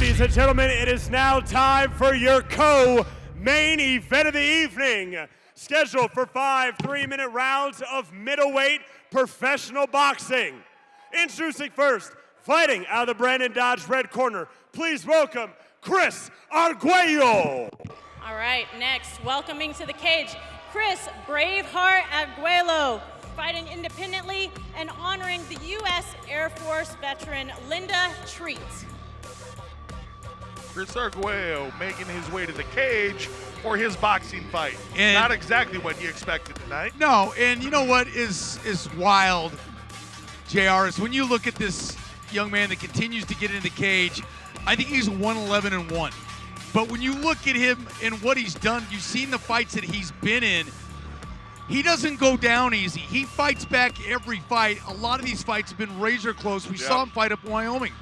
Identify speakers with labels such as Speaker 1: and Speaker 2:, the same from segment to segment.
Speaker 1: Ladies and gentlemen, it is now time for your co-main event of the evening. Scheduled for 5 3-minute rounds of middleweight professional boxing. Introducing first, fighting out of the Brandon Dodge red corner, please welcome Chris Arguello.
Speaker 2: All right, next, welcoming to the cage, Chris Braveheart Arguello, fighting independently and honoring the U.S. Air Force veteran Linda Treat.
Speaker 3: Chris Arguello making his way to the cage for his boxing fight.
Speaker 4: And
Speaker 3: not exactly what he expected tonight.
Speaker 4: No, and you know what is wild, JR, is when you look at this young man that continues to get in the cage, I think he's 111-1. But when you look at him and what he's done, you've seen the fights that he's been in, he doesn't go down easy. He fights back every fight. A lot of these fights have been razor close. We saw him fight up in Wyoming.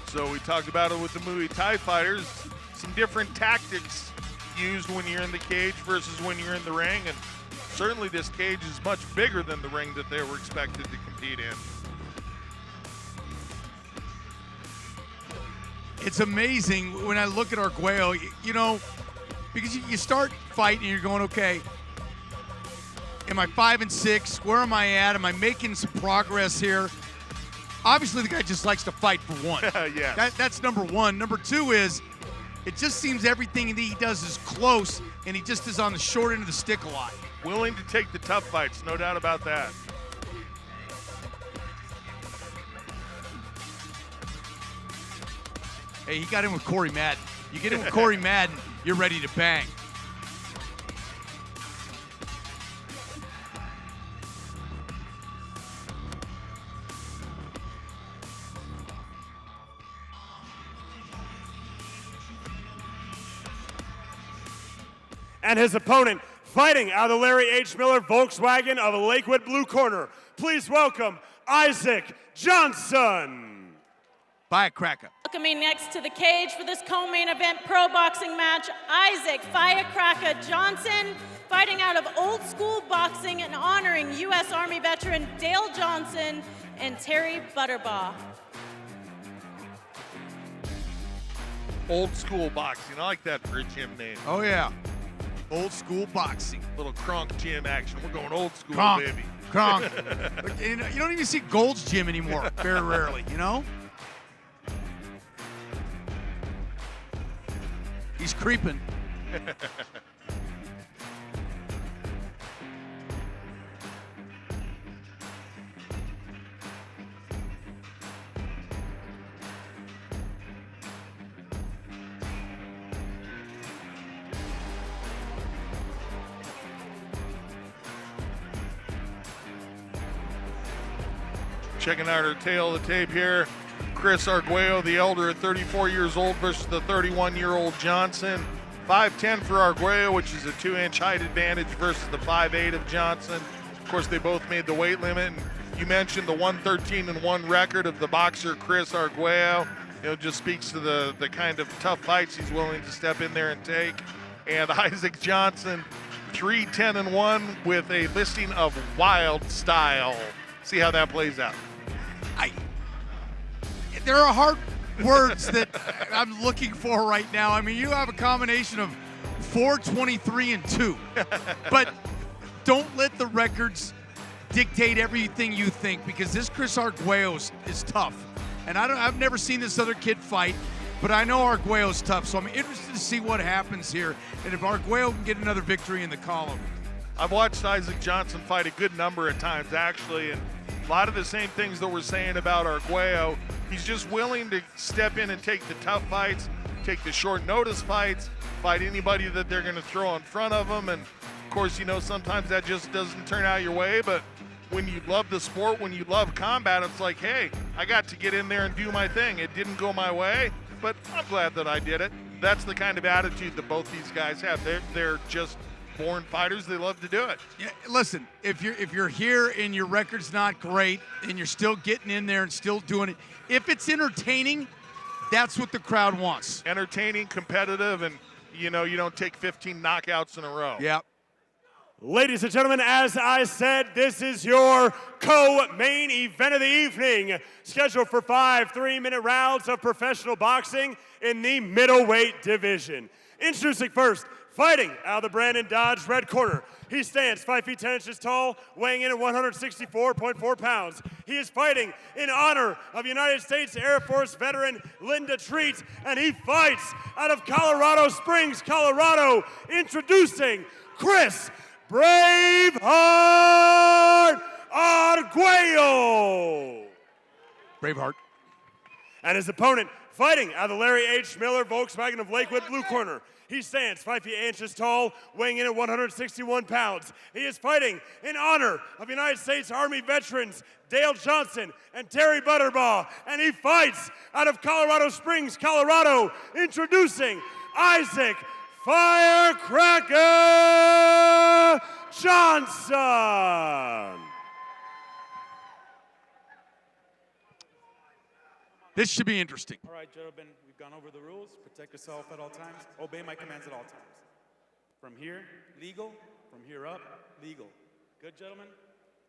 Speaker 3: So we talked about it with the Muay Thai fighters, some different tactics used when you're in the cage versus when you're in the ring, and certainly this cage is much bigger than the ring that they were expected to compete in.
Speaker 4: It's amazing when I look at Arguello, you know, because you start fighting and you're going, okay, am I 5 and 6? Where am I at? Am I making some progress here? Obviously, the guy just likes to fight for one.
Speaker 3: Yeah.
Speaker 4: That's number one. Number two is, it just seems everything that he does is close, and he just is on the short end of the stick a lot.
Speaker 3: Willing to take the tough fights, no doubt about that.
Speaker 4: Hey, he got in with Corey Madden. You get in with Corey Madden, you're ready to bang.
Speaker 1: And his opponent, fighting out of the Larry H. Miller Volkswagen of Lakewood blue corner, please welcome Isaac Johnson.
Speaker 4: Firecracker.
Speaker 2: Welcoming next to the cage for this co-main event pro boxing match, Isaac Firecracker Johnson, fighting out of Old School Boxing and honoring U.S. Army veteran Dale Johnson and Terry Butterbaugh.
Speaker 3: Old School Boxing, I like that for a gym name.
Speaker 4: Oh, yeah. Old School Boxing.
Speaker 3: Little Kronk gym action. We're going old school,
Speaker 4: Kronk.
Speaker 3: baby.
Speaker 4: Kronk. You don't even see Gold's Gym anymore, very rarely, you know? He's creeping.
Speaker 3: Checking out our tail of the tape here. Chris Arguello, the elder at 34 years old versus the 31-year-old Johnson. 5'10" for Arguello, which is a 2-inch height advantage versus the 5'8" of Johnson. Of course, they both made the weight limit. And you mentioned the 113-1 record of the boxer Chris Arguello. You know, just speaks to the kind of tough fights he's willing to step in there and take. And Isaac Johnson, 3-10-1 with a listing of wild style. See how that plays out.
Speaker 4: There are hard words that I'm looking for right now. I mean, you have a combination of 4-23-2, but don't let the records dictate everything you think, because this Chris Arguello is tough. And I've never seen this other kid fight, but I know Arguello's tough, so I'm interested to see what happens here and if Arguello can get another victory in the column.
Speaker 3: I've watched Isaac Johnson fight a good number of times, actually, and a lot of the same things that we're saying about Arguello. He's just willing to step in and take the tough fights, take the short notice fights, fight anybody that they're going to throw in front of him. And of course, you know, sometimes that just doesn't turn out your way, but when you love the sport, when you love combat, it's like, hey, I got to get in there and do my thing. It didn't go my way, but I'm glad that I did it. That's the kind of attitude that both these guys have. They're just born fighters. They love to do it.
Speaker 4: Yeah, listen, if you're here and your record's not great and you're still getting in there and still doing it, if it's entertaining, that's what the crowd wants.
Speaker 3: Entertaining, competitive, and you don't take 15 knockouts in a row.
Speaker 4: Yeah.
Speaker 1: Ladies and gentlemen, as I said, this is your co-main event of the evening, scheduled for 5 3-minute rounds of professional boxing in the middleweight division. Introducing first, fighting out of the Brandon Dodge red corner. He stands 5 feet 10 inches tall, weighing in at 164.4 pounds. He is fighting in honor of United States Air Force veteran Linda Treat, and he fights out of Colorado Springs, Colorado. Introducing Chris Braveheart Arguello.
Speaker 4: Braveheart.
Speaker 1: And his opponent, fighting out of the Larry H. Miller Volkswagen of Lakewood blue corner. He stands 5 feet 8 inches tall, weighing in at 161 pounds. He is fighting in honor of United States Army veterans Dale Johnson and Terry Butterbaugh. And he fights out of Colorado Springs, Colorado. Introducing Isaac Firecracker Johnson.
Speaker 4: This should be interesting.
Speaker 5: All right, gentlemen, we've gone over the rules. Protect yourself at all times. Obey my commands at all times. From here, legal. From here up, legal. Good, gentlemen?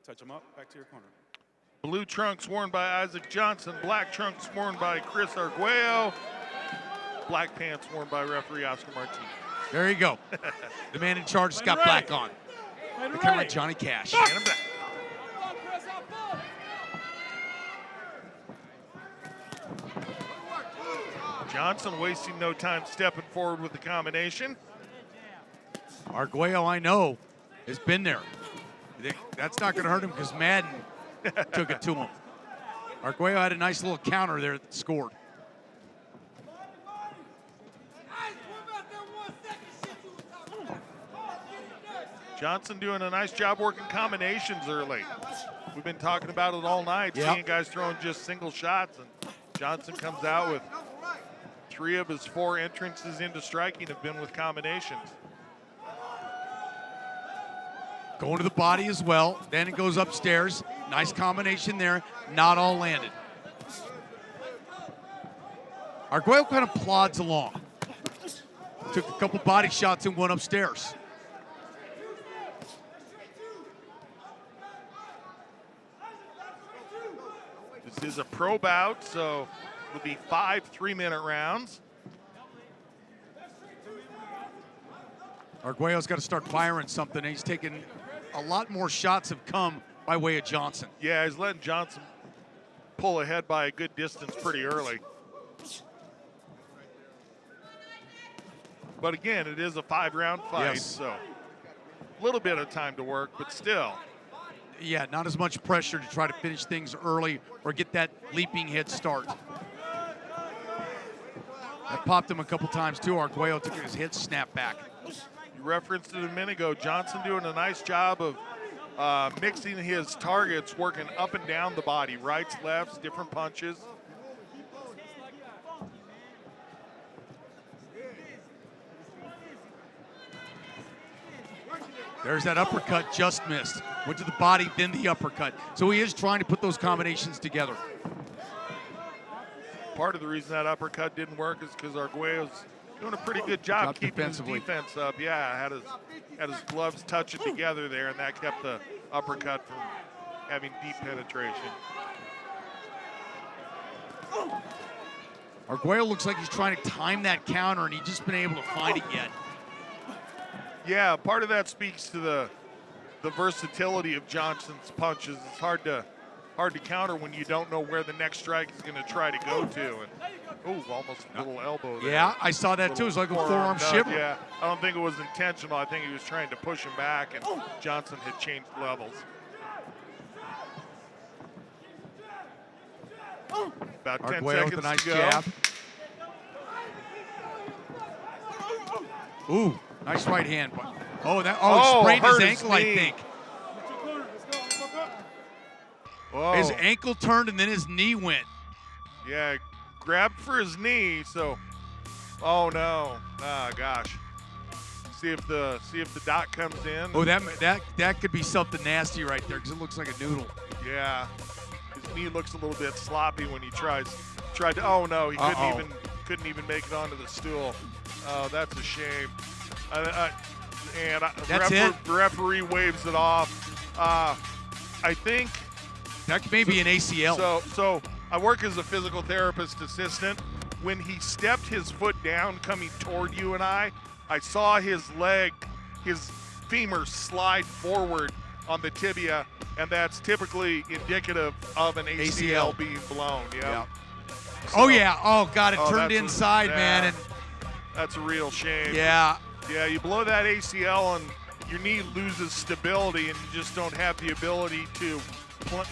Speaker 5: Touch them up. Back to your corner.
Speaker 3: Blue trunks worn by Isaac Johnson. Black trunks worn by Chris Arguello. Black pants worn by referee Oscar Martinez.
Speaker 4: There you go. The man in charge has got black on. Kind of like Johnny Cash.
Speaker 3: And I'm back. Johnson wasting no time stepping forward with the combination.
Speaker 4: Arguello, I know, has been there. That's not going to hurt him because Madden took it to him. Arguello had a nice little counter there that scored.
Speaker 3: Johnson doing a nice job working combinations early. We've been talking about it all night, seeing guys throwing just single shots, and Johnson comes out with 3 of his 4 entrances into striking have been with combinations.
Speaker 4: Going to the body as well. Then it goes upstairs. Nice combination there. Not all landed. Arguello kind of plods along. Took a couple body shots and went upstairs.
Speaker 3: This is a pro bout, so it'll be 5 3-minute rounds.
Speaker 4: Arguello's got to start firing something. He's taken a lot more shots have come by way of Johnson.
Speaker 3: Yeah, he's letting Johnson pull ahead by a good distance pretty early. But again, it is a 5-round fight, so a little bit of time to work, but still.
Speaker 4: Yeah, not as much pressure to try to finish things early or get that leaping head start. That popped him a couple times too. Arguello took his head snap back.
Speaker 3: You referenced it a minute ago. Johnson doing a nice job of mixing his targets, working up and down the body, rights, lefts, different punches.
Speaker 4: There's that uppercut, just missed. Went to the body, then the uppercut. So he is trying to put those combinations together.
Speaker 3: Part of the reason that uppercut didn't work is because Arguello's doing a pretty good job keeping his defense up. Yeah, had his gloves touching together there, and that kept the uppercut from having deep penetration.
Speaker 4: Arguello looks like he's trying to time that counter, and he's just been able to find it yet.
Speaker 3: Yeah, part of that speaks to the versatility of Johnson's punches. It's hard to counter when you don't know where the next strike is going to try to go to. And almost a little elbow there.
Speaker 4: Yeah, I saw that too. It was like a forearm shiver.
Speaker 3: Yeah, I don't think it was intentional. I think he was trying to push him back, and Johnson had changed levels. About 10
Speaker 4: Arguello
Speaker 3: seconds
Speaker 4: with a nice
Speaker 3: to go.
Speaker 4: jab. Ooh, nice right hand. Oh, he sprained his ankle, I think.
Speaker 3: Whoa.
Speaker 4: His ankle turned and then his knee went.
Speaker 3: Yeah, grabbed for his knee, so, oh no, ah gosh. See if the doc comes in.
Speaker 4: Oh, that could be something nasty right there because it looks like a noodle.
Speaker 3: Yeah. His knee looks a little bit sloppy when he tried to. Oh no, he couldn't even make it onto the stool. Oh, that's a shame. The referee waves it off. I think
Speaker 4: that may be an ACL.
Speaker 3: So I work as a physical therapist assistant. When he stepped his foot down coming toward you and I saw his leg, his femur slide forward on the tibia, and that's typically indicative of an ACL being blown. Yeah. So,
Speaker 4: oh yeah. Oh god, it turned inside, man. And
Speaker 3: that's a real shame.
Speaker 4: Yeah.
Speaker 3: Yeah, you blow that ACL and your knee loses stability, and you just don't have the ability to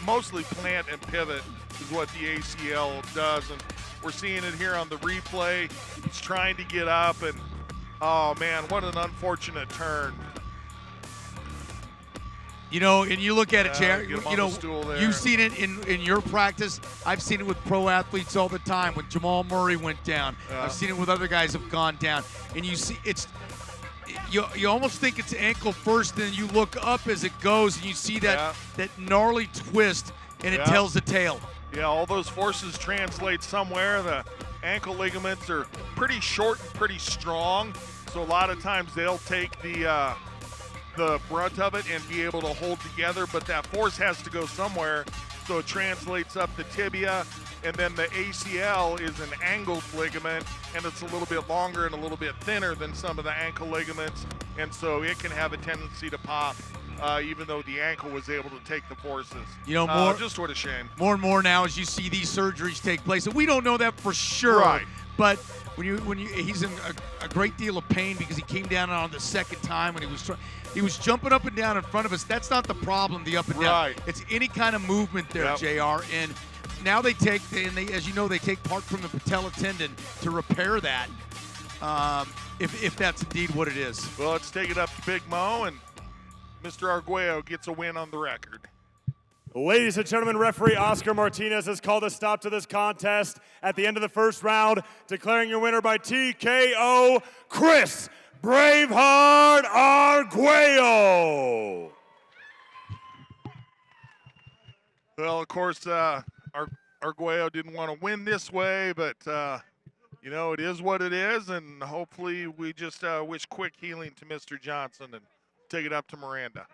Speaker 3: mostly plant and pivot is what the ACL does. And we're seeing it here on the replay. He's trying to get up, and oh man, what an unfortunate turn.
Speaker 4: You know, and you look at it, Jared,
Speaker 3: you know,
Speaker 4: you've seen it in your practice. I've seen it with pro athletes all the time. When Jamal Murray went down, I've seen it with other guys have gone down. And you see, you almost think it's ankle first, then you look up as it goes, and you see that gnarly twist, and it tells the tale.
Speaker 3: Yeah, all those forces translate somewhere. The ankle ligaments are pretty short and pretty strong, so a lot of times they'll take the brunt of it and be able to hold together, but that force has to go somewhere, so it translates up the tibia, and then the ACL is an angled ligament, and it's a little bit longer and a little bit thinner than some of the ankle ligaments, and so it can have a tendency to pop, even though the ankle was able to take the forces.
Speaker 4: You know,
Speaker 3: just what a shame.
Speaker 4: More and more now as you see these surgeries take place, and we don't know that for sure,
Speaker 3: right.
Speaker 4: But he's in a great deal of pain because he came down on the second time when he was jumping up and down in front of us. That's not the problem, the up and down.
Speaker 3: Right.
Speaker 4: It's any kind of movement there, JR. And now they take, as you know, they take part from the patella tendon to repair that, if that's indeed what it is.
Speaker 3: Well, let's take it up to Big Mo, and Mr. Arguello gets a win on the record.
Speaker 1: Ladies and gentlemen, referee Oscar Martinez has called a stop to this contest at the end of the first round, declaring your winner by TKO, Chris Braveheart Arguello.
Speaker 3: Well, of course, Arguello didn't want to win this way, but, you know, it is what it is, and hopefully we just wish quick healing to Mr. Johnson and take it up to Miranda.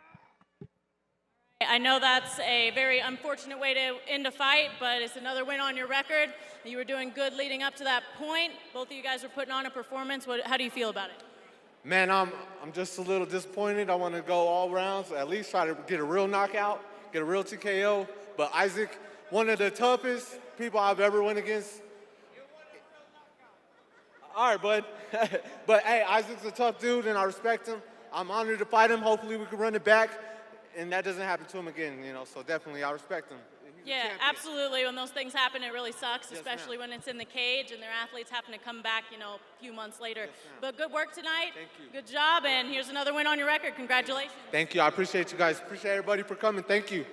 Speaker 2: I know that's a very unfortunate way to end a fight, but it's another win on your record. You were doing good leading up to that point. Both of you guys were putting on a performance. How do you feel about it?
Speaker 6: Man, I'm just a little disappointed. I want to go all rounds, at least try to get a real knockout, get a real TKO. But Isaac, one of the toughest people I've ever went against. All right, bud. But hey, Isaac's a tough dude, and I respect him. I'm honored to fight him. Hopefully we can run it back, and that doesn't happen to him again, you know. So definitely, I respect him.
Speaker 2: Yeah, absolutely. When those things happen, it really sucks, especially when it's in the cage and their athletes happen to come back, you know, a few months later. But good work tonight.
Speaker 6: Thank you.
Speaker 2: Good job, and here's another win on your record. Congratulations.
Speaker 6: Thank you. I appreciate you guys. Appreciate everybody for coming. Thank you.